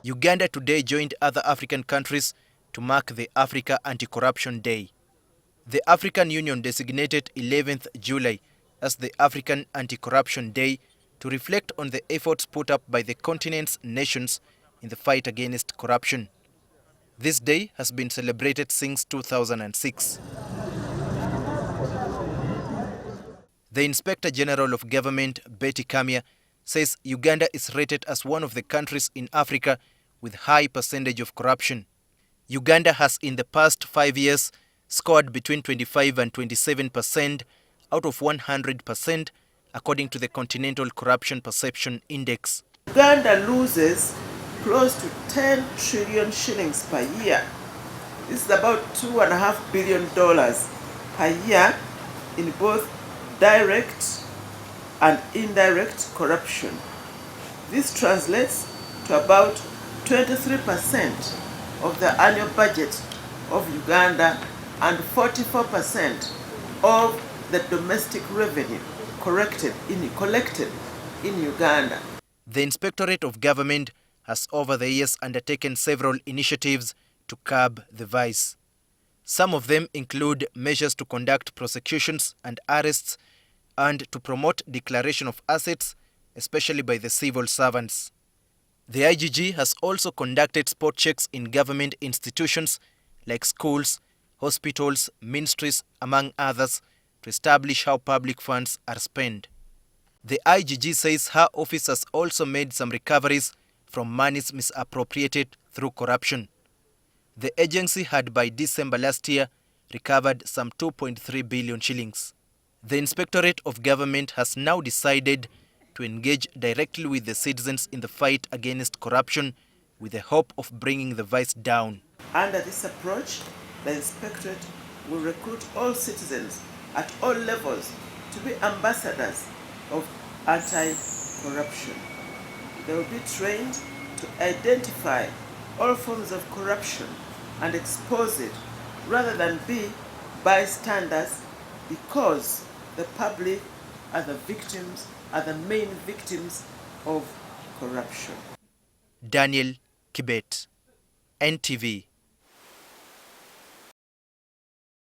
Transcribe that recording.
Uganda today joined other African countries to mark the Africa Anti-Corruption Day. The African Union designated 11th July as the African Anti-Corruption Day to reflect on the efforts put up by the continent's nations in the fight against corruption. This day has been celebrated since 2006. The Inspector General of Government, Beti Kamya, says Uganda is rated as one of the countries in Africa with high percentage of corruption. Uganda has in the past 5 years scored between 25 and 27% out of 100% according to the Continental Corruption Perception Index. Uganda loses close to 10 trillion shillings per year. This is about $2.5 billion per year in both direct and indirect corruption. This translates to about 23% of the annual budget of Uganda and 44% of the domestic revenue collected in Uganda. The Inspectorate of Government has over the years undertaken several initiatives to curb the vice. Some of them include measures to conduct prosecutions and arrests and to promote declaration of assets, especially by the civil servants. The IGG has also conducted spot checks in government institutions like schools, hospitals, ministries, among others, to establish how public funds are spent. The IGG says her office has also made some recoveries from monies misappropriated through corruption. The agency had by December last year recovered some 2.3 billion shillings. The Inspectorate of Government has now decided to engage directly with the citizens in the fight against corruption with the hope of bringing the vice down. Under this approach, the Inspectorate will recruit all citizens at all levels to be ambassadors of anti-corruption. They will be trained to identify all forms of corruption and expose it rather than be bystanders, because the public are the main victims of corruption. Daniel Kibet, NTV.